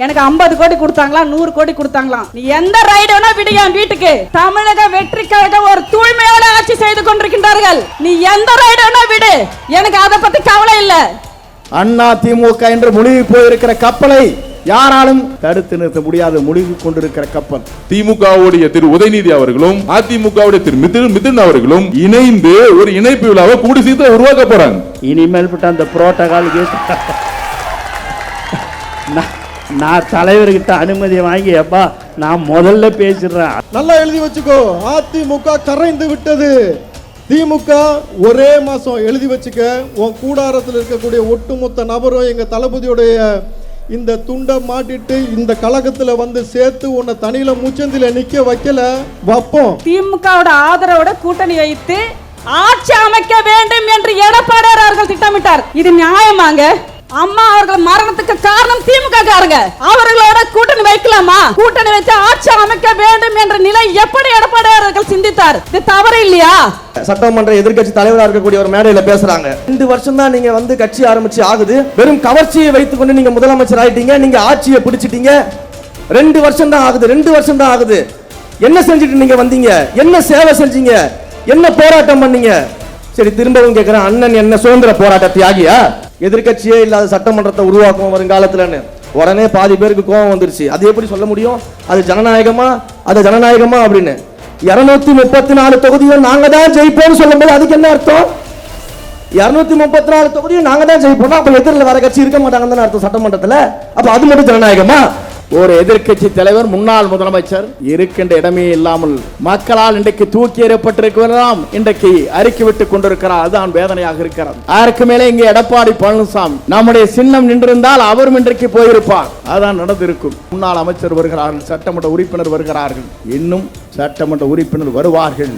எனக்கு 50 கோடி கொடுத்தாங்களா 100 கோடி கொடுத்தாங்களா நீ எந்த ரைடு வேணா விடு என் வீட்டுக்கு. தமிழக வெற்றி கழகம் ஒரு தூய்மையோட ஆட்சி செய்து கொண்டிருக்கின்றார்கள். நீ எந்த ரைடு வேணா விடு, எனக்கு அதை பத்தி கவலை இல்ல. அண்ணா திமுக என்று முழுகி போயிருக்கிற கப்பலை யாராலும் தடுத்து நிறுத்த முடியாத முழுகி கொண்டிருக்கிற கப்பல். திமுகவுடைய திரு உதயநிதி அவர்களும் அதிமுகவுடைய திரு மிதுன் அவர்களும் இணைந்து ஒரு இணைப்பு விழாவை கூடி சீக்கிரம் உருவாக்க போறாங்க. இனிமேல் அந்த புரோட்டோகால் நான் தலைவர்கிட்ட அனுமதி வாங்கி அப்பா நான் முதல்ல பேசிடுறேன். நல்லா எழுதி வச்சுக்கோ, அதிமுக கரைந்து விட்டது. திமுக ஒரே மாசம் எழுதி வச்சுக்க. உன் கூடாரத்தில் இருக்கக்கூடிய ஒட்டுமொத்த நபரும் எங்க தளபதியுடைய இந்த துண்டை மாட்டிட்டு இந்த கழகத்துல வந்து சேர்த்து உன்னை தனியில முச்சந்தில நிக்க வைக்கல வைப்போம். திமுகவோட ஆதரவோட கூட்டணி வைத்து ஆட்சி அமைக்க வேண்டும் என்று எடப்பாடியார் அவர்கள் திட்டமிட்டார். இது நியாயமாங்க? அம்மா அவர்கள் மரணத்துக்கு காரணம் திமுக காரங்க. அவர்களோட கூட்டணி வைக்கலாமா? கூட்டணி வச்சு ஆட்சி அமைக்க வேண்டும் என்ற நிலை எப்படி எடப்பாடியார் அவர்கள் சிந்தித்தார்? இது தவறு இல்லையா? சட்டமன்ற எதிர்க்கட்சி தலைவராக இருக்கக்கூடிய ஒரு மேடையில பேசுறாங்க. 2 வருஷம் தான் நீங்க வந்து கட்சி ஆரம்பிச்சு ஆகுது, வெறும் கவர்ச்சியை வைத்துக் கொண்டு நீங்க முதலமைச்சர் ஆயிட்டீங்க, நீங்க ஆட்சியை பிடிச்சிட்டீங்க. 2 வருஷம் தான் ஆகுது, 2 வருஷம் தான் ஆகுது. என்ன செஞ்சுட்டு நீங்க வந்தீங்க? என்ன சேவை செஞ்சீங்க? என்ன போராட்டம் பண்ணீங்க? சரி, திரும்பவும் கேட்கிறேன், அண்ணன் என்ன சுதந்திர போராட்ட தியாகியா? எதிர்க்கட்சியே இல்லாத சட்டமன்றத்தை உருவாக்கும் வருங்காலத்துலன்னு உடனே பாதி பேருக்கு கோபம் வந்துருச்சு. அது எப்படி சொல்ல முடியும்? அது ஜனநாயகமா? அது ஜனநாயகமா அப்படின்னு 234 தொகுதியும் நாங்க தான் ஜெயிப்போம்னு சொல்லும்போது அதுக்கு என்ன அர்த்தம்? 234 தொகுதியும் நாங்க தான் ஜெயிப்போம், அப்ப எதிரில் வர கட்சி இருக்க மாட்டாங்கன்னு அர்த்தம் சட்டமன்றத்தில். அப்ப அது மட்டும் ஜனநாயகமா? ஒரு எதிர்க்கட்சி தலைவர், முன்னாள் முதலமைச்சர் இருக்கின்ற இடமே இல்லாமல் மக்களால் இன்றைக்கு தூக்கி எறியப்பட்டிருக்கிறதாம் இன்றைக்கு அறிக்கை விட்டுக் கொண்டிருக்கிறார். அதுதான் வேதனையாக இருக்கிறது. அதற்கு மேலே இங்கே எடப்பாடி பழனிசாமி நம்முடைய சின்னம் நின்றிருந்தால் அவரும் இன்றைக்கு போயிருப்பார். அதுதான் நடந்திருக்கும். முன்னாள் அமைச்சர் வருகிறார்கள், சட்டமன்ற உறுப்பினர் வருகிறார்கள், இன்னும் சட்டமன்ற உறுப்பினர் வருவார்கள்.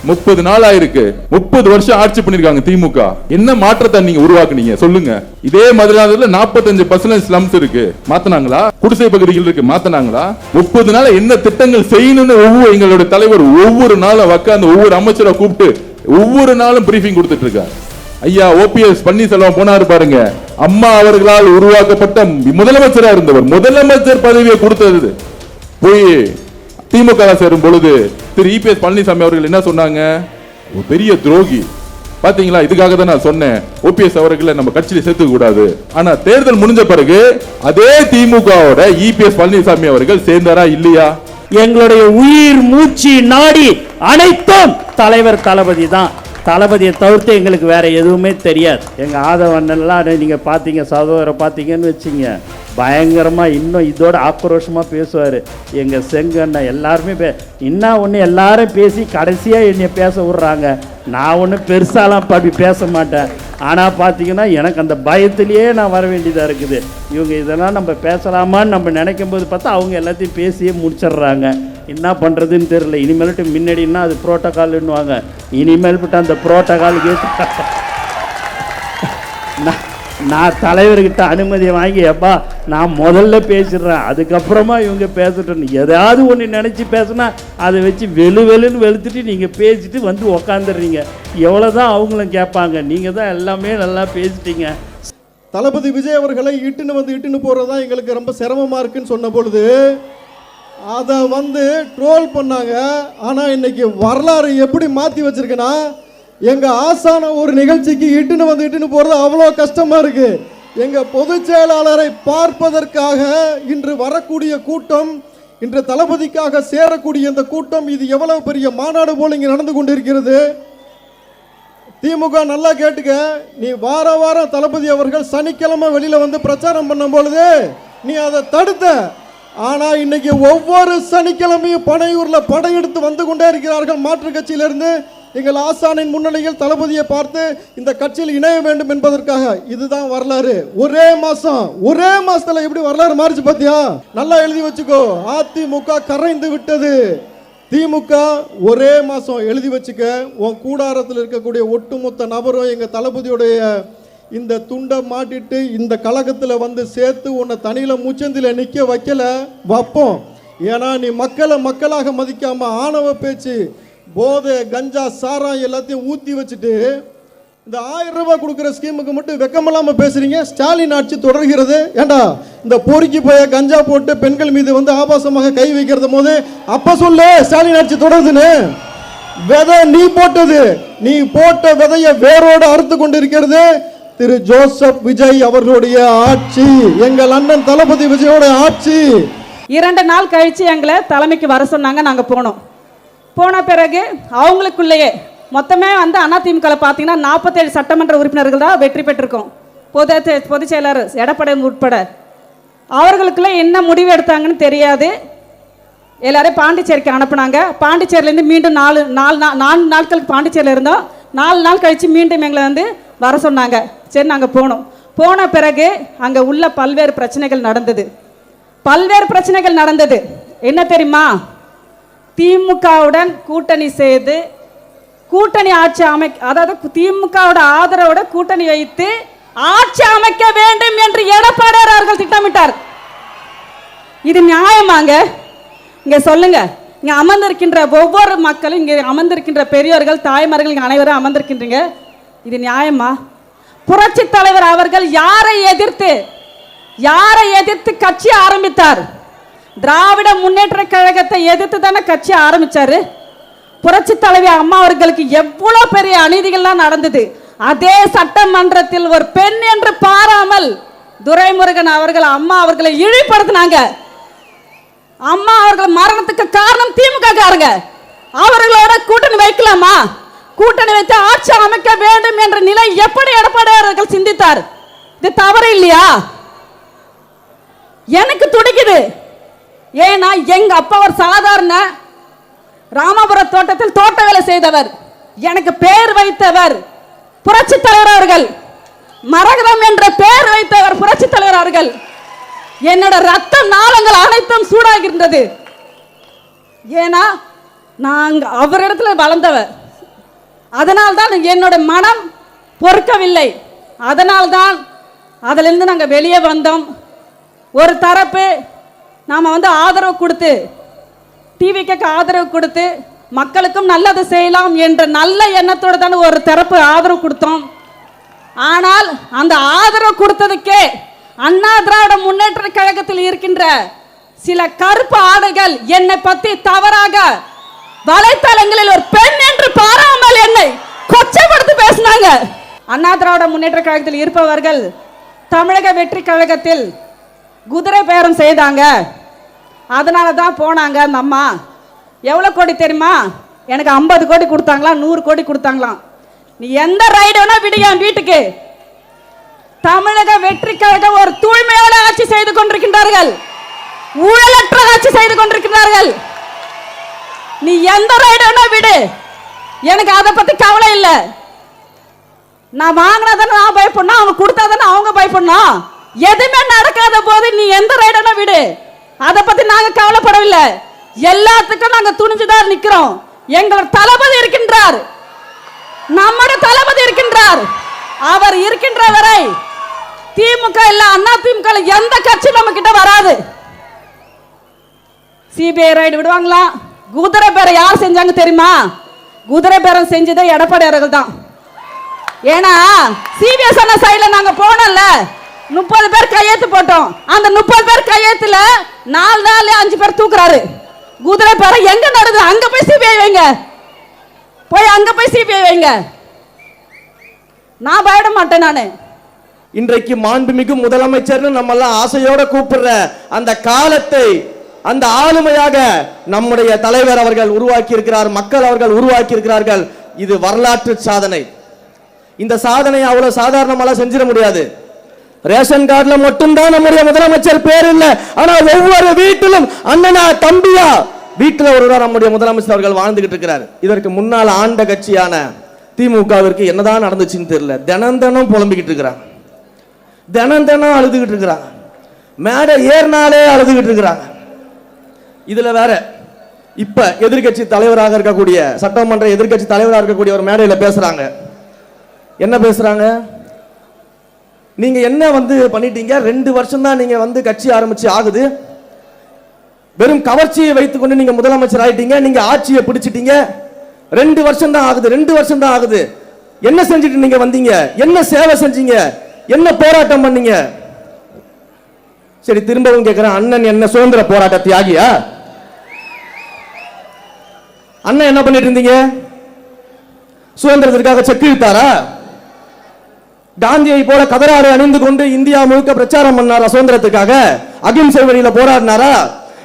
30 நாள் ஆயிருக்கு. 30 வருஷம் ஆட்சி பண்ணிருக்காங்க திமுக. என்ன மாற்றத்தை நீங்க உருவாக்குனீங்க சொல்லுங்க? இதே மதுராந்தகத்துல 45% ஸ்லம்ஸ் இருக்கு, மாத்தினாங்களா? குடிசை பகுதிகள் இருக்கு, மாத்தினாங்களா? 30 நாள் என்ன திட்டங்கள் செய்யணும்னு எங்களுடைய தலைவர் ஒவ்வொரு நாளும் உட்கார்ந்து ஒவ்வொரு அமைச்சரை கூப்பிட்டு ஒவ்வொரு நாளும் பிரீஃபிங் கொடுத்துட்டு இருக்காரு. ஐயா OPS பன்னீர்செல்வம் போனாரு பாருங்க, அம்மா அவர்களால் உருவாக்கப்பட்ட முதலமைச்சரா இருந்தவர், முதலமைச்சர் பதவியை கொடுத்தது போய் திமுக சேரும் பொழுது திரு EPS பழனிசாமி அவர்கள் என்ன சொன்னாங்க? ஒரு பெரிய துரோகி. பாத்தீங்களா? இதுக்காக தான் நான் சொன்னேன் OPS அவர்களை நம்ம கட்சியில சேர்த்துக்க கூடாது. ஆனா தேர்தல் முடிஞ்ச பிறகு அதே திமுகவோட EPS பழனிசாமி அவர்கள் சேர்ந்தாரா இல்லையா? எங்களுடைய உயிர் மூச்சு நாடி அனைத்தும் தலைவர் தளபதி தான். தளபதியை தவிர்த்து எங்களுக்கு வேற எதுவுமே தெரியாது. எங்க ஆதவண்ணெல்லாம் நீங்க பாத்தீங்க, சகோதர பாத்தீங்கன்னு வச்சுங்க, பயங்கரமா இன்னும் இதோட ஆக்ரோஷமா பேசுவாரு. எங்க செங்கண்ண எல்லாருமே இன்னும் ஒண்ணு எல்லாரும் பேசி கடைசியா என்னை பேச விடுறாங்க. நான் ஒன்றும் பெருசாலாம் அப்படி பேச மாட்டேன். ஆனால் பார்த்தீங்கன்னா எனக்கு அந்த பயத்திலேயே நான் வர வேண்டியதாக இருக்குது. இவங்க இதெல்லாம் நம்ம பேசலாமான்னு நம்ம நினைக்கும் போது பார்த்தா அவங்க எல்லாத்தையும் பேசியே முடிச்சிடுறாங்க. என்ன பண்ணுறதுன்னு தெரியல. இனிமேல்ட்டு முன்னாடின்னா அது புரோட்டோகால்னுவாங்க, இனிமேல்ட்டு அந்த புரோட்டோகால் நான் தலைவர்கிட்ட அனுமதி வாங்கி அப்பா நான் முதல்ல பேசிடுறேன், அதுக்கப்புறமா இவங்க பேசட்டும். ஏதாவது ஒன்று நினச்சி பேசுனா அதை வச்சு வெளுன்னு வெளுத்துட்டு நீங்கள் பேசிட்டு வந்து உக்காந்துடுறீங்க. எவ்வளோதான் அவங்களும் கேட்பாங்க. நீங்கள் தான் எல்லாமே நல்லா பேசிட்டீங்க. தளபதி விஜய் அவர்களை இட்டுன்னு போகிறதா எங்களுக்கு ரொம்ப சிரமமாக இருக்குன்னு சொன்ன பொழுது அதை ட்ரோல் பண்ணாங்க. ஆனால் இன்னைக்கு வரலாறு எப்படி மாற்றி வச்சிருக்கேன்னா, எங்கள் ஆசான ஒரு நிகழ்ச்சிக்கு இட்டுன்னு போகிறது அவ்வளோ கஷ்டமாக இருக்குது. எங்கள் பொதுச் செயலாளரை பார்ப்பதற்காக இன்று வரக்கூடிய கூட்டம், இன்று தளபதிக்காக சேரக்கூடிய இந்த கூட்டம், இது எவ்வளவு பெரிய மாநாடு போல் இங்கே நடந்து கொண்டிருக்கிறது. திமுக நல்லா கேட்டுக்க, நீ வாரம் தளபதி அவர்கள் சனிக்கிழமை வெளியில் பிரச்சாரம் பண்ணும் பொழுது நீ அதை தடுத்த. ஆனால் இன்னைக்கு ஒவ்வொரு சனிக்கிழமையும் பனையூரில் படையெடுத்து வந்து கொண்டே இருக்கிறார்கள் மாற்றுக் கட்சியிலிருந்து. எங்கள் ஆசானின் முன்னிலையில் தளபதியை பார்த்து இந்த கட்சியில் இணைய வேண்டும் என்பதற்காக. இதுதான் வரலாறு. ஒரே மாசத்துல எப்படி வரலாறு மாறிச்சு பாத்தியா? நல்லா எழுதி வச்சுக்கோ, அதிமுக கரைந்து விட்டது. திமுக ஒரே மாசம் எழுதி வச்சுக்க. உன் கூடாரத்தில் இருக்கக்கூடிய ஒட்டுமொத்த நபரும் எங்க தளபதியுடைய இந்த துண்டை மாட்டிட்டு இந்த கழகத்துல வந்து சேர்த்து உன்னை தனியில முச்சந்தில நிக்க வைக்கல வைப்போம். ஏன்னா நீ மக்களாக மதிக்காம ஆணவ பேச்சு, போதை, கஞ்சா, சாராயம் எல்லாத்தையும் ஊற்றி வச்சுட்டு இந்த 1000 ரூபாய் கொடுக்குற ஸ்கீமுக்கு மட்டும் வெக்கமில்லாம பேசுறீங்க. ஸ்டாலின் ஆட்சி தொடர்கிறது. ஏண்டா இந்த பொறுக்கி போய கஞ்சா போட்டு பெண்கள் மீது வந்து ஆபாசமாக கை வைக்கிறது போது அப்ப சொல்லு ஸ்டாலின் ஆட்சி தொடருதுன்னு. விதை நீ போட்டது, நீ போட்ட விதைய வேரோடு அறுத்து கொண்டிருக்கிறது திரு ஜோசப் விஜய் அவர்களுடைய ஆட்சி, எங்கள் அண்ணன் தளபதி விஜயோட ஆட்சி. 2 நாள் கழிச்சு எங்களை தலைமைக்கு வர சொன்னாங்க. நாங்க போனோம். போன பிறகு அவங்களுக்குள்ளேயே மொத்தமே வந்து அதிமுக பார்த்தீங்கன்னா 47 சட்டமன்ற உறுப்பினர்கள் தான் வெற்றி பெற்றிருக்கோம். பொதுச் செயலர் எடப்பாடி உட்பட. அவர்களுக்குள்ள என்ன முடிவு எடுத்தாங்கன்னு தெரியாது. எல்லாரையும் பாண்டிச்சேரிக்கு அனுப்புனாங்க. பாண்டிச்சேரியிலேருந்து மீண்டும் 4 நாட்களுக்கு பாண்டிச்சேரியில் இருந்தோம். 4 நாள் கழித்து மீண்டும் எங்களை வந்து வர சொன்னாங்க. சரி, நாங்கள் போனோம். போன பிறகு அங்கே உள்ள பல்வேறு பிரச்சனைகள் நடந்தது. என்ன தெரியுமா? திமுகவுடன் கூட்டணி செய்து கூட்டணி ஆட்சி அதாவது திமுகவோட ஆதரவோட கூட்டணி வைத்து ஆட்சி அமைக்க வேண்டும் என்று எடப்பாடியார் அவர்கள் திட்டமிட்டார். இது நியாயமாங்க? இங்க சொல்லுங்க. இங்க அமர்ந்திருக்கின்ற ஒவ்வொரு மக்களும், இங்க அமர்ந்திருக்கின்ற பெரியோர்கள், தாய்மார்கள், இங்க அனைவரும் அமர்ந்திருக்கின்றீங்க. இது நியாயமா? புரட்சி தலைவர் அவர்கள் யாரை எதிர்த்து கட்சி ஆரம்பித்தார்? திராவிட முன்னேற்ற கழகத்தை எதிர்த்து தானே கட்சி ஆரம்பிச்சாரு. புரட்சி தலைவி அம்மா அவர்களுக்கு எவ்வளவு பெரிய அநீதிகள்லாம் நடந்தது. அதே சட்டமன்றத்தில் ஒரு பெண் என்று பாராமல் துரைமுருகன் அவர்கள் அம்மா அவர்களை இழிவுபடுத்தினாங்க. அம்மா அவர்கள் மரணத்துக்கு காரணம் திமுக காரங்க. அவர்களோட கூட்டணி வைக்கலாமா? கூட்டணி வைத்து ஆட்சி அமைக்க வேண்டும் என்ற நிலை எப்படி எடப்பாடி அவர்கள் சிந்தித்தார்? இது தவறு இல்லையா? எனக்கு துடிக்குது. ஏன்னா எங்க அப்பா ஒரு சாதாரண ராமபுர தோட்டத்தில் தோட்ட வேலை செய்தவர். எனக்கு பெயர் வைத்தவர் புரட்சி தலைவர் அவர்கள். மரகதம் என்ற பெயர் வைத்தவர் புரட்சி தலைவர் அவர்கள். என்னோட ரத்த நாளங்கள் அனைத்தும் சூடாகின்றது. ஏன்னா நாங்க அவரிடத்துல வளர்ந்தவர். அதனால்தான் என்னோட மனம் பொறுக்கவில்லை. அதனால்தான் அதிலிருந்து நாங்கள் வெளியே வந்தோம். ஒரு தரப்பு நாம் வந்து ஆதரவு கொடுத்து, டிவிக்கு ஆதரவு கொடுத்து மக்களுக்கும் நல்லது செய்யலாம் என்ற நல்ல எண்ணத்தோடு தான் ஒரு தரப்பு ஆதரவு கொடுத்தோம். ஆனால் அந்த ஆதரவு கொடுத்ததுக்கே அண்ணா திராவிட முன்னேற்ற கழகத்தில் இருக்கின்ற சில கருப்பு ஆடைகள் என்னை பற்றி தவறாக வலைத்தளங்களில் ஒரு பெண் என்று பாராமல் என்னை கொச்சைப்படுத்தி பேசினாங்க. அண்ணா திராவிட முன்னேற்ற கழகத்தில் இருப்பவர்கள் தமிழக வெற்றி கழகத்தில் குதிரை பேரம் செய்தாங்க. அதனால தான் போனாங்க. அந்த அம்மா எவ்வளோ கோடி தெரியுமா? எனக்கு 50 கோடி கொடுத்தாங்களாம், 100 கோடி கொடுத்தாங்களாம். நீ எந்த ரைடு வேணா விடு என் வீட்டுக்கு. தமிழக வெற்றி கழகம் ஒரு தூய்மையோட ஆட்சி செய்து கொண்டிருக்கின்றார்கள், ஊழலற்ற ஆட்சி செய்து கொண்டிருக்கிறார்கள். நீ எந்த ரைடு வேணா விடு, எனக்கு அதை பத்தி கவலை இல்லை. நான் வாங்கினா தானே நான் பயப்படணும், அவங்க கொடுத்தா தானே அவங்க பயப்படணும். எதுவுமே நடக்காத போது நீ எந்த ரைடனா விடு, அதை பத்தி நாங்க கவலைப்படவில்லை. எல்லாத்துக்கும் நாங்க துணிஞ்சுதான் நிக்கிறோம். எங்களோட தளபதி இருக்கின்றார், நம்முடைய தளபதி இருக்கின்றார். அவர் இருக்கின்ற வரை திமுக இல்ல அண்ணா திமுக எந்த கட்சி நம்ம கிட்ட வராது. சிபிஐ ரைடு விடுவாங்களா? குதிரை பேரம் யார் செஞ்சாங்க தெரியுமா? குதிரை பேரம் செஞ்சதே எடப்பாடி அவர்கள் தான். ஏன்னா சிபிஎஸ் சைடுல நாங்க போனோம்ல, 30 பேர் கையெழுத்து போட்டோம். அந்த 30 பேர் கையெழுத்துல 4 நாள் 5 பேர் தூக்குறாரு. குதிரை பேரம் எங்க நடக்குது? அங்க போய் சிபிஐ வைங்க, போய் அங்க போய் சிபிஐ வைங்க. நான் பயப்பட மாட்டேன். நானு இன்றைக்கு மாண்புமிகு முதலமைச்சர்னு நம்ம எல்லாம் ஆசையோட கூப்பிடுற அந்த காலத்தை, அந்த ஆளுமையாக நம்முடைய தலைவர் அவர்கள் உருவாக்கி இருக்கிறார், மக்கள் அவர்கள் உருவாக்கி இருக்கிறார்கள். இது வரலாற்று சாதனை. இந்த சாதனை அவ்வளவு சாதாரணமாக செஞ்சிட முடியாது. ரேஷன் கார்டுல மட்டும்தான் நம்முடைய முதலமைச்சர் பேர் இல்லை, ஆனா ஒவ்வொரு வீட்டிலும் அண்ணனா தம்பியா வீட்டில் ஒருவராக நம்முடைய முதலமைச்சர் அவர்கள் வாழ்ந்துகிட்டு இருக்கிறார். இதற்கு முன்னால் ஆண்ட கட்சியான திமுகவிற்கு என்னதான் நடந்துச்சுன்னு தெரியல. தினம் தினம் புலம்பிக்கிட்டு இருக்கிறாங்க, தினம் தினம் அழுதுகிட்டு இருக்கிறாங்க, மேடை ஏறினாலே அழுதுகிட்டு இருக்கிறாங்க. இதுல வேற இப்ப எதிர்கட்சி தலைவராக இருக்கக்கூடிய, சட்டமன்ற எதிர்கட்சி தலைவராக இருக்கக்கூடிய ஒரு மேடையில பேசுறாங்க. என்ன பேசுறாங்க? நீங்க என்ன பண்ணிட்டீங்க? 2 வருஷம் தான் நீங்க கட்சி ஆரம்பிச்சு ஆகுது. வெறும் கவர்ச்சியை வைத்துக் கொண்டு நீங்க முதலமைச்சர் ஆயிட்டீங்க, நீங்க ஆட்சியை பிடிச்சிட்டீங்க. 2 வருஷம் தான் ஆகுது, 2 வருஷம் தான் ஆகுது. என்ன செஞ்சுட்டு நீங்க வந்தீங்க? என்ன சேவை செஞ்சீங்க? என்ன போராட்டம் பண்ணீங்க? சரி, திரும்பவும் கேட்கிறேன், அண்ணன் என்ன சுதந்திர போராட்ட தியாகியா? அண்ணன் என்ன பண்ணிட்டு இருந்தீங்க? சுதந்திரத்திற்காக செக்கு இழுத்தாரா? காந்தியை போல கதராடை அணிந்து கொண்டு இந்தியா முழுக்க பிரச்சாரம் பண்ணாரா? சுதந்திரத்துக்காக அகிம்சை வழியில போராடினாரா?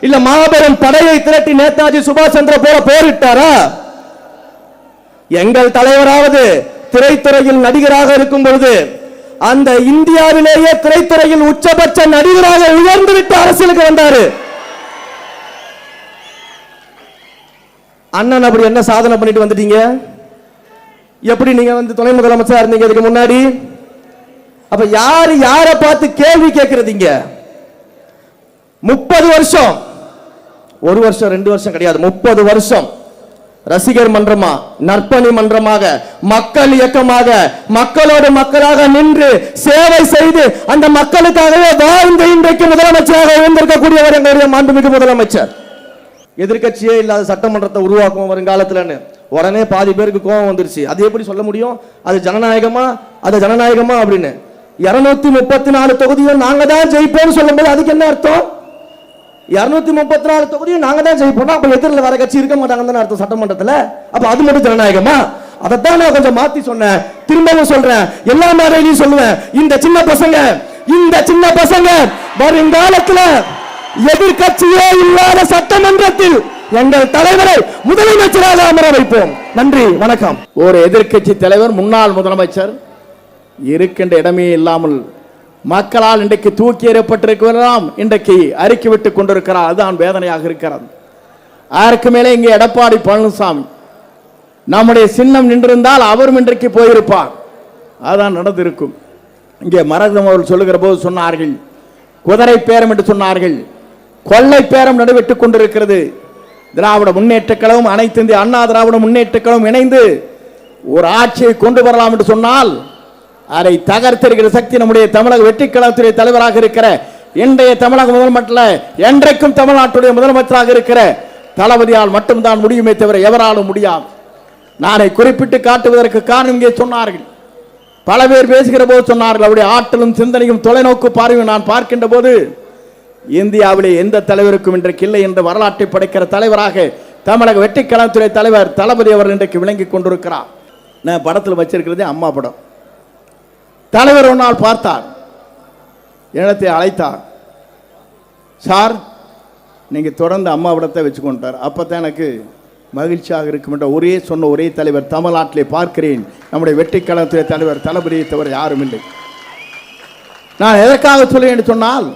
இல்ல மாபெரும் படையை திரட்டி நேதாஜி சுபாஷ் சந்திர போல போரிட்டாரா? எங்கள் தலைவராவது திரைத்துறையில் நடிகராக இருக்கும் பொழுது அந்த இந்தியாவிலேயே திரைத்துறையில் உச்சபட்ச நடிகராக உயர்ந்து விட்டு அரசியலுக்கு வந்தாரு. அண்ணன் அப்படி என்ன சாதனை பண்ணிட்டு வந்துட்டீங்க? எப்படி நீங்க வந்து துணை முதலமைச்சரா இருந்தீங்க இதுக்கு முன்னாடி? அப்ப யாரு யாரை பார்த்து கேள்வி கேட்கறதீங்க? 30 வருஷம், ஒரு வருஷம் 2 வருஷம் கிடையாது, 30 வருஷம் ரசிகர் மன்றமா, நற்பணி மன்றமாக, மக்கள் இயக்கமாக, மக்களோடு மக்களாக நின்று சேவை செய்து அந்த மக்களுக்காகவே வாழ்ந்து இன்றைக்கு முதலமைச்சராக இருந்திருக்கக்கூடியவர் எங்களுடைய மாண்புமிகு முதலமைச்சர். எதிர்க்கட்சியே இல்லாத சட்டமன்றத்தை உருவாக்கும் வருங்காலத்துலன்னு உடனே பாதி பேருக்கு கோபம் வந்துருச்சு. அது எப்படி சொல்ல முடியும்? அது ஜனநாயகமா? அது ஜனநாயகமா அப்படின்னு 234 தொகுதியும் நாங்க தான் ஜெயிப்போம்னு சொல்லும்போது அதுக்கு என்ன அர்த்தம்? 234 தொகுதியும் நாங்க தான் ஜெயிப்போம், அப்ப எதிரில் வர கட்சி இருக்க மாட்டாங்கன்னு அர்த்தம் சட்டமன்றத்தில். அப்ப அது மட்டும் ஜனநாயகமா? அதைத்தான் நான் கொஞ்சம் மாத்தி சொன்னேன். திரும்பவும் சொல்றேன், எல்லா மேடையிலையும் சொல்லுவேன், இந்த சின்ன பசங்க வருங்காலத்துல எதிர்கட்சியே இல்லாத சட்டமன்றத்தில் எங்கள் தலைவரை முதலமைச்சராக அமர வைப்போம். நன்றி, வணக்கம். ஒரு எதிர்க்கட்சி தலைவர், முன்னாள் முதலமைச்சர் இருக்கின்ற இடமே இல்லாமல் மக்களால் இன்றைக்கு தூக்கி எறியப்பட்டிருக்கிறோம், இன்றைக்கு அறிக்கை விட்டுக் கொண்டிருக்கிறார். அதுதான் வேதனையாக இருக்கிறது. அதற்கு மேலே இங்கே எடப்பாடி பழனிசாமி நம்முடைய சின்னம் நின்றிருந்தால் அவரும் இன்றைக்கு போயிருப்பார். அதுதான் நடந்திருக்கும். இங்கே மரகதம் அவர்கள் சொல்லுகிற போது சொன்னார்கள், குதிரை பேரம் என்று சொன்னார்கள். கொள்ளை பேரம் நடைபெற்றுக் கொண்டிருக்கிறது. திராவிட முன்னேற்ற கழகம், அனைத்து இந்திய அண்ணா திராவிட முன்னேற்ற கழகம் இணைந்து ஒரு ஆட்சியை கொண்டு வரலாம் என்று சொன்னால் அதை தகர்த்திருக்கிற சக்தி நம்முடைய தமிழக வெற்றி கழகத்துடைய தலைவராக இருக்கிற இன்றைய தமிழக முதலமைச்சர், என்றைக்கும் தமிழ்நாட்டுடைய முதலமைச்சராக இருக்கிற தளபதியால் மட்டும்தான் முடியுமே தவிர எவராலும் முடியாது. நானை குறிப்பிட்டு காட்டுவதற்கு காரணம் இங்கே சொன்னார்கள். பல பேர் பேசுகிற போது சொன்னார்கள், அவருடைய ஆற்றலும் சிந்தனையும் தொலைநோக்கு பார்வையும் நான் பார்க்கின்ற போது இந்தியாவிலே எந்த தலைவருக்கும் இன்றைக்கு இல்லை என்ற வரலாற்றை படைக்கிற தலைவராக தமிழக வெற்றி கழகத்துறை தலைவர் தளபதி அவர் இன்றைக்கு விளங்கிக் கொண்டிருக்கிறார். நான் படத்தில் வச்சிருக்கிறதே அம்மா படம். தலைவர் ஒரு நாள் பார்த்தார், இடத்தை அழைத்தார். சார், நீங்கள் தொடர்ந்து அம்மா படத்தை வச்சுக்கொண்டார். அப்போ தான் எனக்கு மகிழ்ச்சியாக இருக்கும் என்ற ஒரே தலைவர் தமிழ்நாட்டிலே பார்க்கிறேன். நம்முடைய வெற்றி கழகத்துறை தலைவர் தளபதியை தவிர யாரும் இல்லை. நான் எதற்காக சொல்லேன் என்று சொன்னால்,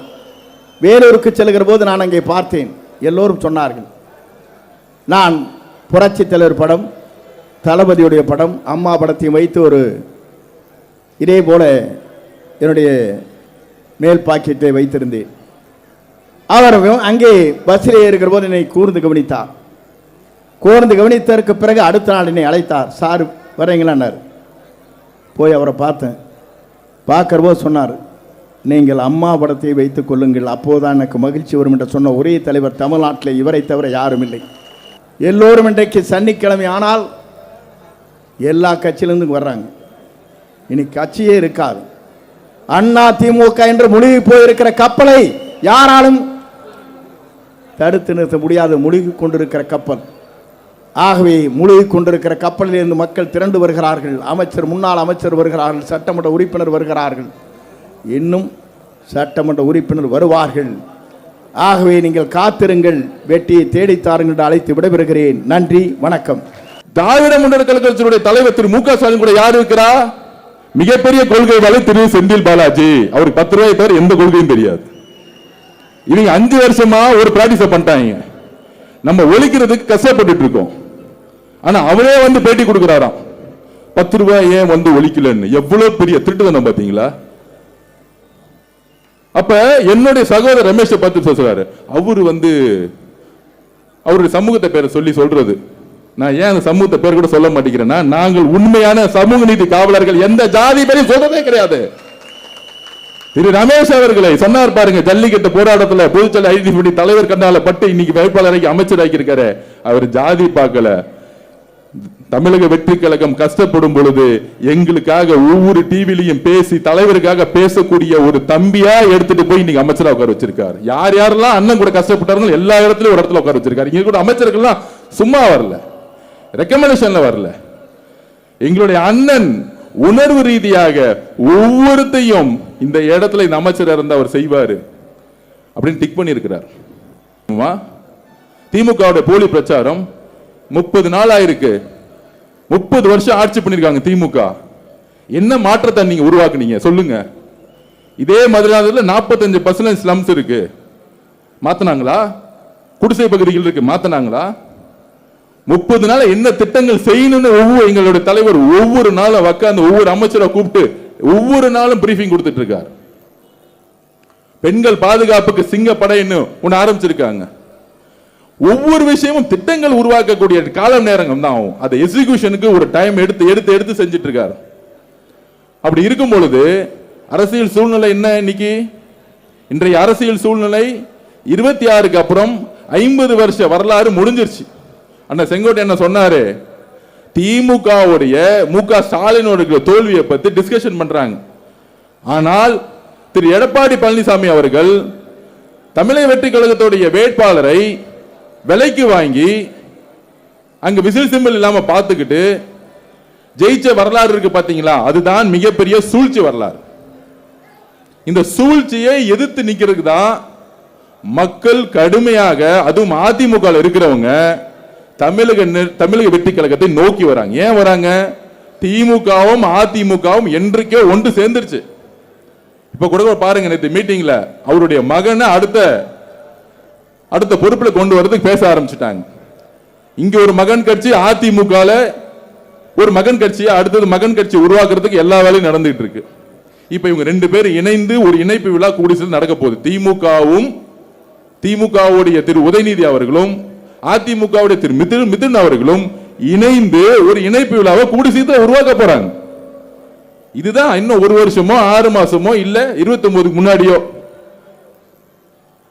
வேலூருக்கு செல்கிற போது நான் அங்கே பார்த்தேன். எல்லோரும் சொன்னார்கள், நான் புரட்சி தலைவர் படம், தளபதியுடைய படம், அம்மா படத்தையும் வைத்து ஒரு இதே போல என்னுடைய மேல் பாக்கெட்டை வைத்திருந்தேன். அவர் அங்கே பஸ்ஸிலே இருக்கிற போது என்னை கூர்ந்து கவனித்தார். கூர்ந்து கவனித்ததற்கு பிறகு அடுத்த நாள் என்னை அழைத்தார். சார் வரீங்களான்னார். போய் அவரை பார்த்தேன். பார்க்குற போது சொன்னார், நீங்கள் அம்மா படத்தை வைத்துக் கொள்ளுங்கள், அப்போதுதான் எனக்கு மகிழ்ச்சி வரும் என்று சொன்ன ஒரே தலைவர் தமிழ்நாட்டில் இவரை தவிர யாரும் இல்லை. எல்லோரும் இன்றைக்கு சனிக்கிழமை ஆனால் எல்லா கட்சியிலிருந்து வர்றாங்க. இனி கட்சியே இருக்காது. அண்ணா திமுக என்று முழுகி போயிருக்கிற கப்பலை யாராலும் தடுத்து நிறுத்த முடியாது. முழுகி கொண்டிருக்கிற கப்பல். ஆகவே முழுகி கொண்டிருக்கிற கப்பலில் இருந்து மக்கள் திரண்டு வருகிறார்கள். அமைச்சர், முன்னாள் அமைச்சர் வருகிறார்கள், சட்டமன்ற உறுப்பினர் வருகிறார்கள், இன்னும் சட்டமன்ற உறுப்பினர் வருவார்கள். ஆகவே நீங்கள் காத்திருங்கள், வெற்றியை தேடித்தாருங்கள் என்று அழைத்து விடைபெறுகிறேன். நன்றி, வணக்கம். திராவிட முன்னேற்ற கழகத்தினுடைய தலைவர் திரு மு.க. ஸ்டாலின் கூட யார் இருக்கிறா? மிகப்பெரிய கொள்கை வாழ திரு செந்தில் பாலாஜி. அவருக்கு 10 ரூபாய் தவிர எந்த கொள்கையும் தெரியாது. இவங்க 5 வருஷமா ஒரு பிராக்டிஸ் பண்ணிட்டாங்க. நம்ம ஒழிக்கிறதுக்கு கஷ்டப்பட்டு இருக்கோம். ஆனா அவரே வந்து பேட்டி கொடுக்கிறாராம், 10 ரூபாய் ஏன் வந்து ஒழிக்கலன்னு. எவ்வளவு பெரிய திருட்டுதனம் பாத்தீங்களா? அப்ப என்னுடைய சகோதரர் ரமேஷை பார்த்து சொல்றாரு, அவரு வந்து அவருடைய சமூகத்தை பேரை சொல்றது. நான் ஏன் அந்த சமூகத்தை பேர் கூட சொல்ல மாட்டேங்கிறேன்னா, நாங்கள் உண்மையான சமூக நீதி காவலர்கள், எந்த ஜாதி பேரையும் சொல்றதே கிடையாது. திரு ரமேஷ் அவர்களை சொன்னார் பாருங்க, ஜல்லிக்கட்டு போராட்டத்தில் பொதுச்செயல் ஐடி தலைவர் கண்ணால பட்டு இன்னைக்கு வேட்பாளரை அமைச்சராக்கி இருக்காரு. அவர் ஜாதி பார்க்கல, தமிழக வெற்றி கழகம் கஷ்டப்படும் பொழுது எங்களுக்காக ஒவ்வொரு டிவிலையும் பேசி தலைவருக்காக பேசக்கூடிய ஒரு தம்பியா எடுத்துட்டு போய் இன்னைக்கு அமைச்சரா உட்கார வச்சிருக்காரு. யார் யாரெல்லாம் அண்ணன் கூட கஷ்டப்பட்டார்கள் எல்லா இடத்துலயும் ஒரு இடத்துல உட்கார வச்சிருக்காரு. இங்க கூட அமைச்சர்கள்லாம் சும்மா வரல, ரெக்கமெண்டேஷன்ல வரல. எங்களுடைய அண்ணன் உணர்வு ரீதியாக ஒவ்வொருத்தையும் இந்த இடத்துல இந்த அமைச்சர் இருந்தா அவர் செய்வாரு அப்படின்னு டிக் பண்ணி இருக்கிறார். திமுக போலி பிரச்சாரம் 30 நாள் ஆயிருக்கு. 30 வருஷம் ஆட்சி பண்ணிருக்காங்க திமுக. என்ன மாற்றத்தை நீங்க உருவாக்குனீங்க சொல்லுங்க. இதே மதுராந்தகத்துல 45% ஸ்லம்ஸ் இருக்கு, மாத்தினாங்களா? குடிசை பகுதிகள் இருக்கு, மாத்தினாங்களா? 30 நாள் என்ன திட்டங்கள் செய்யணும்னு எங்களுடைய தலைவர் ஒவ்வொரு நாளும் உட்கார்ந்து ஒவ்வொரு அமைச்சரை கூப்பிட்டு ஒவ்வொரு நாளும் பிரீஃபிங் கொடுத்துட்டு இருக்காரு. பெண்கள் பாதுகாப்புக்கு சிங்கப்படைன்னு ஒன்னு ஆரம்பிச்சிருக்காங்க. ஒவ்வொரு விஷயமும் திட்டங்கள் உருவாக்கக்கூடிய காலம் நேரங்கள் தான் ஆகும். அதை எக்ஸிகியூஷனுக்கு ஒரு டைம் எடுத்து எடுத்து எடுத்து செஞ்சிட்டு இருக்காரு. அப்படி இருக்கும் பொழுது அரசியல் சூழ்நிலை என்ன இன்னைக்கு? இன்றைய அரசியல் சூழ்நிலை 26க்கு அப்புறம் 50 வருஷ வரலாறு முடிஞ்சிருச்சு. அண்ணா செங்கோட்டை என்ன சொன்னாரு? திமுகவுடைய மு.க. ஸ்டாலினோட தோல்வியை பத்தி டிஸ்கஷன் பண்றாங்க. ஆனால் திரு எடப்பாடி பழனிசாமி அவர்கள் தமிழக வெற்றி கழகத்துடைய வேட்பாளரை விலைக்கு வாங்கி அங்க விசில் சிம்பிள் இல்லாம பார்த்துக்கிட்டு ஜெயிச்ச வரலாறு இருக்கு பாத்தீங்களா? அதுதான் மிகப்பெரிய சூழ்ச்சி வரலாறு. இந்த சூழ்ச்சியை எதிர்த்து நிக்கிறதுக்கு தான் மக்கள் கடுமையாக, அதுவும் அதிமுக இருக்கிறவங்க தமிழக வெற்றி கழகத்தை நோக்கி வராங்க. ஏன் வராங்க? திமுகவும் அதிமுகவும் என்றைக்கே ஒன்று சேர்ந்துருச்சு. இப்ப கூட பாருங்க, நேற்று மீட்டிங்ல அவருடைய மகனை அடுத்த பொறுப்புல கொண்டு வரதுக்கு பேச ஆரம்பிச்சுட்டாங்க. இங்க ஒரு மகன் கட்சி, அதிமுக ஒரு மகன் கட்சியை அடுத்தது மகன் கட்சி உருவாக்குறதுக்கு எல்லா வேலையும் நடந்துட்டு இருக்கு. இப்ப இவங்க 2 பேரும் இணைந்து ஒரு இணைப்பு விழா கூடிசல் நடக்க போகுது. திமுகவுடைய திரு உதயநிதி அவர்களும் அதிமுகவுடைய திரு மிதுன் அவர்களும் இணைந்து ஒரு இணைப்பு விழாவை கூடி சீக்கிரம் உருவாக்க போறாங்க. இதுதான் இன்னும் 1 வருஷமோ 6 மாசமோ இல்ல 29க்கு முன்னாடியோ.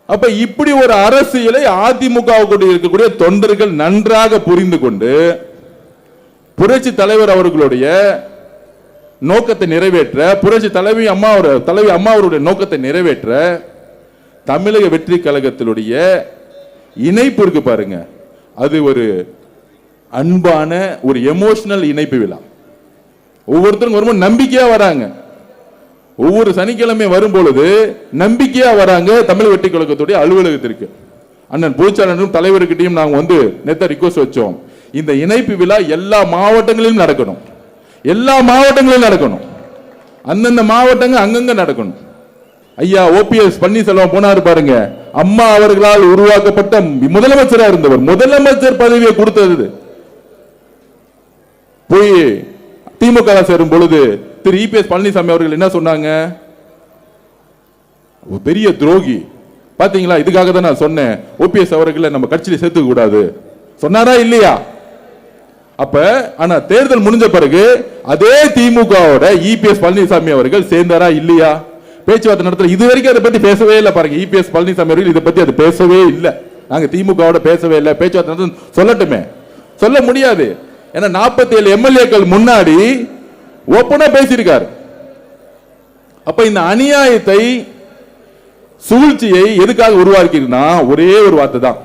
அப்ப இப்படி ஒரு அரசியலை அதிமுக இருக்கக்கூடிய தொண்டர்கள் நன்றாக புரிந்து கொண்டு புரட்சி தலைவர் அவர்களுடைய நோக்கத்தை நிறைவேற்ற, புரட்சி தலைவி அம்மா அவருடைய நோக்கத்தை நிறைவேற்ற தமிழக வெற்றி கழகத்தினுடைய இணைப்பு இருக்கு பாருங்க. அது ஒரு அன்பான ஒரு எமோஷனல் இணைப்பு விழா. ஒவ்வொருத்தரும் ரொம்ப நம்பிக்கையா வராங்க. ஒவ்வொரு சனிக்கிழமை வரும் பொழுது நம்பிக்கையா வராங்க தமிழ் வெற்றி கழகத்துடைய அலுவலகத்திற்கு. அண்ணன் பொதுச்சாளரும் தலைவர்கிட்டையும் நாங்க நேத்த ரிக்வெஸ்ட் வச்சோம். இந்த இணைப்பு விழா எல்லா மாவட்டங்களிலும் நடக்கணும். எல்லா மாவட்டங்களிலும் நடக்கணும். அந்தந்த மாவட்டங்கள் அங்கங்க நடக்கணும். ஐயா ஓபிஎஸ் பன்னீர்செல்வம் போனாரு பாருங்க. அம்மா அவர்களால் உருவாக்கப்பட்ட முதலமைச்சரா இருந்தவர், முதலமைச்சர் பதவியை கொடுத்தது போய் திமுக சேரும் பொழுது திரு இபிஎஸ் பழனிசாமி அவர்கள் என்ன சொன்னாங்க? பெரிய துரோகி. பாத்தீங்களா? இதுக்காக தான் நான் சொன்னேன் ஓபிஎஸ் அவர்களை நம்ம கட்சியில சேர்த்துக்க கூடாது சொன்னாரா இல்லையா? அப்ப ஆனா தேர்தல் முடிஞ்ச பிறகு அதே திமுகவோட இபிஎஸ் பழனிசாமி அவர்கள் சேர்ந்தாரா இல்லையா? பேச்சுவார்த்தை நடத்த இது வரைக்கும் அதை பத்தி பேசவே இல்லை பாருங்க. இபிஎஸ் பழனிசாமி அவர்கள் இதை பத்தி அது பேசவே இல்லை. நாங்க திமுகவோட பேசவே இல்லை. பேச்சுவார்த்தை சொல்லட்டுமே, சொல்ல முடியாது. ஏன்னா 47 எம்எல்ஏக்கள் முன்னாடி ஓப்பனா பேசியிருக்காரு. அப்ப இந்த அநியாயத்தை, சூழ்ச்சியை எதுக்காக உருவாக்கினா ஒரே ஒரு வார்த்தை தான்,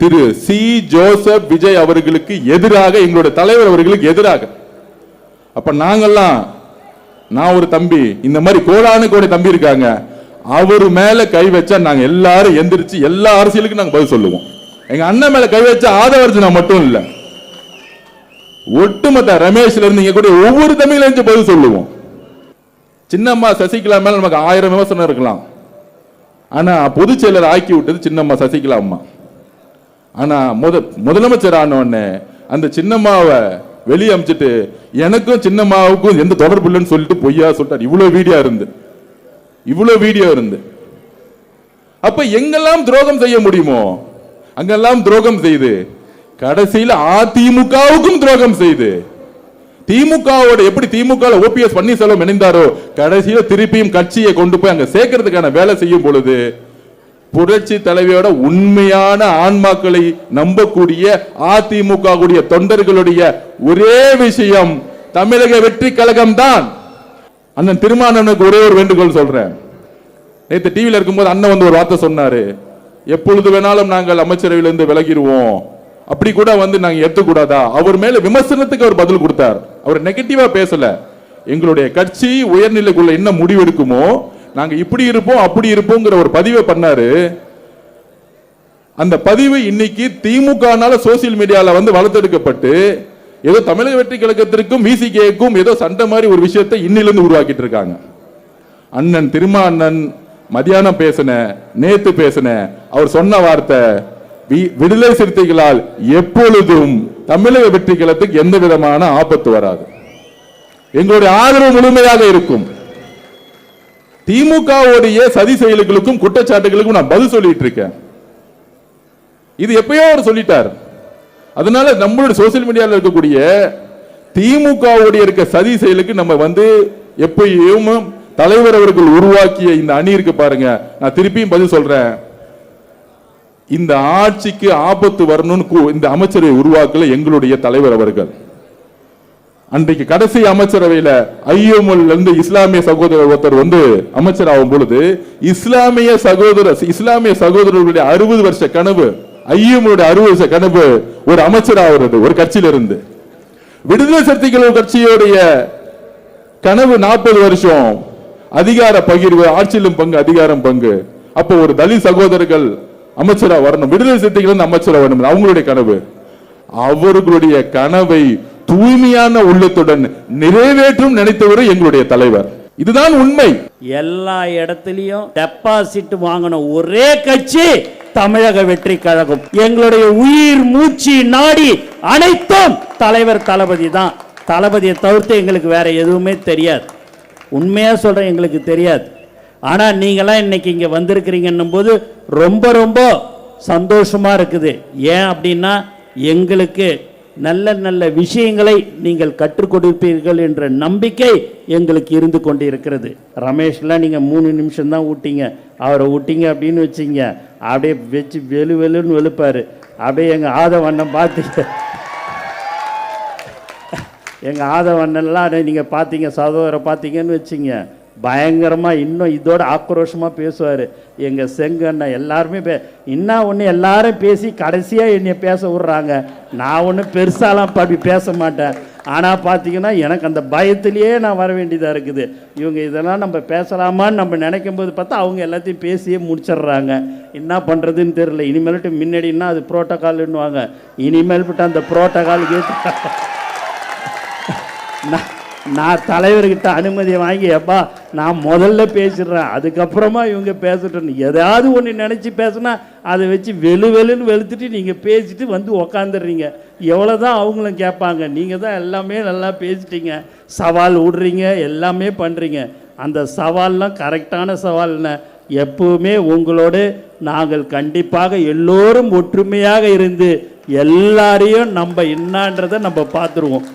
திரு சி ஜோசப் விஜய் அவர்களுக்கு எதிராக, எங்களுடைய தலைவர் அவர்களுக்கு எதிராக. அப்ப நாங்கெல்லாம், நான் ஒரு தம்பி, இந்த மாதிரி கோடானு கோடி தம்பி இருக்காங்க, அவர் மேல கை வச்சா நாங்க எல்லாரும் எந்திரிச்சு எல்லா அரசியலுக்கும் நாங்க பதில் சொல்லுவோம். எங்க அண்ணன் மேல கை வச்சா ஆதவர்ஜனா மட்டும் இல்ல, ஒட்டுமொத்த ரமேஷ்ல இருந்து இங்க கூட ஒவ்வொரு தம்பியில பதில் சொல்லுவோம். சின்னம்மா சசிகலா மேல நமக்கு 1000 விமர்சனம் இருக்கலாம். ஆனா பொதுச் செயலர் ஆக்கி விட்டது சின்னம்மா சசிகலா அம்மா. ஆனா முதலமைச்சர் ஆன உடனே அந்த சின்னம்மாவை வெளியே அமைச்சிட்டு எனக்கும் சின்னம்மாவுக்கும் எந்த தொடர்பு இல்லைன்னு சொல்லிட்டு பொய்யா சொல்லிட்டார். இவ்வளவு வீடியோ இருந்து அப்ப எங்கெல்லாம் துரோகம் செய்ய முடியுமோ அங்கெல்லாம் துரோகம் செய்து கடைசியில் அதிமுகவுக்கும் துரோகம் செய்து, திமுகவோட எப்படி திமுக ஓபிஎஸ் பன்னீர்செல்வம் இணைந்தாரோ கடைசியில் திருப்பியும் கட்சியை கொண்டு போய் அங்க சேர்க்கறதுக்கான வேலை செய்யும் பொழுது புரட்சி தலைவியோட உண்மையான ஆன்மாக்களை நம்பக்கூடிய அதிமுக கூடிய தொண்டர்களுடைய ஒரே விஷயம் தமிழக வெற்றி கழகம் தான். அண்ணன் திருமானனுக்கு ஒரே ஒரு வேண்டுகோள் சொல்றேன். நேற்று டிவியில் இருக்கும்போது அண்ணன் வந்து ஒரு வார்த்தை சொன்னாரு, எப்பொழுது வேணாலும் நாங்கள் அமைச்சரவையிலிருந்து விலகிடுவோம், அப்படி கூட வந்து நாங்க ஏத்துக்கூடாதா? அவர் மேல விமர்சனத்துக்கு அவர் பதில் கொடுத்தார். அவர் நெகட்டிவா பேசல. எங்களுடைய கட்சி உயர்நிலைக்குள்ள என்ன முடிவெடுக்குமோ நாங்க இப்படி இருப்போம் அப்படி இருப்போங்கிற ஒரு பதிவை பண்ணாரு. அந்த பதிவு இன்னைக்கு திமுகனால சோசியல் மீடியால வந்து வளர்த்தெடுக்கப்பட்டு ஏதோ தமிழக வெற்றி கழகத்திற்கும் விசிகேக்கும் ஏதோ சண்டை மாதிரி ஒரு விஷயத்தை இன்னிலிருந்து உருவாக்கிட்டு இருக்காங்க. அண்ணன் திருமானன் மதியானம் பேசின, நேத்து பேசின, அவர் சொன்ன வார்த்தை, விடுதலை சிறுத்தைகளால் எப்பொழுதும் தமிழக வெற்றி கழகத்துக்கு எந்த விதமான ஆபத்து வராது, எங்களுடைய ஆதரவு முழுமையாக இருக்கும். திமுகவுடைய சதி செயல்களுக்கும் குற்றச்சாட்டுகளுக்கும் நான் பதில் சொல்லிட்டு இருக்கேன். இது எப்பயோ அவர் சொல்லிட்டார். அதனால நம்மளுடைய சோசியல் மீடியாவில் இருக்கக்கூடிய திமுகவுடைய இருக்க சதி செயலுக்கு நம்ம வந்து எப்பயும் தலைவர் அவர்கள் உருவாக்கிய இந்த அணி இருக்கு பாருங்க. நான் திருப்பியும் பதில் சொல்றேன், இந்த ஆட்சிக்கு ஆபத்து வரணும்னு இந்த அமைச்சரை உருவாக்கல எங்களுடைய தலைவர் அவர்கள். அன்றைக்கு கடைசி அமைச்சரவையில ஐஎம்எல் இருந்து இஸ்லாமிய சகோதரர் ஒருத்தர் வந்து அமைச்சர் ஆகும் பொழுது இஸ்லாமிய சகோதரர்களுடைய 60 வருஷ கனவு, ஐஎம்எல் 60 வருஷ கனவு ஒரு அமைச்சர் ஆகிறது ஒரு கட்சியில இருந்து. விடுதலை சிறுத்தைகள் கட்சியுடைய கனவு 40 வருஷம் அதிகார பகிர்வு, ஆட்சியிலும் பங்கு, அதிகாரம் பங்கு. அப்போ ஒரு தலித் சகோதரர்கள் அமைச்சரா வரணும், விடுதலை சிறுத்தைகள் அமைச்சரா வரணும், அவங்களுடைய கனவு. அவர்களுடைய கனவை தூய்மையான உள்ளத்துடன் நிறைவேற்றும் நினைத்தவர் எங்களுடைய தலைவர். இதுதான் உண்மை. எல்லா இடத்திலையும் டெபாசிட் வாங்கின ஒரே கட்சி தமிழக வெற்றி கழகம். எங்களுடைய உயிர் மூச்சு நாடி அனைத்தும் தலைவர் தளபதி தான். தளபதியை தவிர்த்து எங்களுக்கு வேற எதுவுமே தெரியாது. உண்மையா சொல்றேன், எங்களுக்கு தெரியாது. ஆனா நீங்களாம் இன்னைக்கு இங்க வந்திருக்கிறீங்கன்னும் போது ரொம்ப ரொம்ப சந்தோஷமா இருக்குது. ஏன் அப்படின்னா எங்களுக்கு நல்ல நல்ல விஷயங்களை நீங்கள் கற்றுக் கொடுப்பீர்கள் என்ற நம்பிக்கை எங்களுக்கு இருந்து கொண்டு இருக்கிறது. ரமேஷ்லாம் நீங்கள் 3 நிமிஷம் தான் ஊட்டிங்க, அவரை ஊட்டிங்க அப்படின்னு வச்சிங்க, அப்படியே வச்சு வெளுன்னு வெளுப்பார். அப்படியே எங்கள் ஆதவண்ணன் பார்த்தீங்க, எங்கள் ஆதவண்ணன்லாம் நீங்கள் பார்த்தீங்க, சகோதரரை பார்த்தீங்கன்னு வச்சிங்க, பயங்கரமாக இன்னும் இதோட ஆக்ரோஷமாக பேசுவார். எங்கள் செங்கண்ணா எல்லாருமே இன்னும் ஒன்று எல்லாரும் பேசி கடைசியாக என்னை பேச விட்றாங்க. நான் ஒன்றும் பெருசாலாம் அப்படி பேச மாட்டேன். ஆனால் பார்த்தீங்கன்னா எனக்கு அந்த பயத்திலேயே நான் வர வேண்டியதாக இருக்குது. இவங்க இதெல்லாம் நம்ம பேசலாமான்னு நம்ம நினைக்கும் போது பார்த்தா அவங்க எல்லாத்தையும் பேசியே முடிச்சிடுறாங்க. என்ன பண்ணுறதுன்னு தெரியல. இனிமேல்ட்டு முன்னாடின்னா அது புரோட்டோகால்னுவாங்க, இனிமேல்ட்டு அந்த புரோட்டோகால் கேட்டு நான் தலைவர்கிட்ட அனுமதியை வாங்கி எப்பா நான் முதல்ல பேசிடுறேன், அதுக்கப்புறமா இவங்க பேசட்டும். எதாவது ஒன்று நினச்சி பேசுனா அதை வச்சு வெளுன்னு வெளுத்துட்டு நீங்கள் பேசிட்டு வந்து உக்காந்துடுறீங்க. எவ்வளோ தான் அவங்களும் கேட்பாங்க. நீங்கள் தான் எல்லாமே நல்லா பேசிட்டீங்க, சவால் விடுறீங்க, எல்லாமே பண்ணுறீங்க. அந்த சவால்லாம் கரெக்டான சவால்னு எப்பவுமே உங்களோடு நாங்கள் கண்டிப்பாக எல்லோரும் ஒற்றுமையாக இருந்து எல்லாரையும் நம்ம என்னன்றதை நம்ம பார்த்துருவோம்.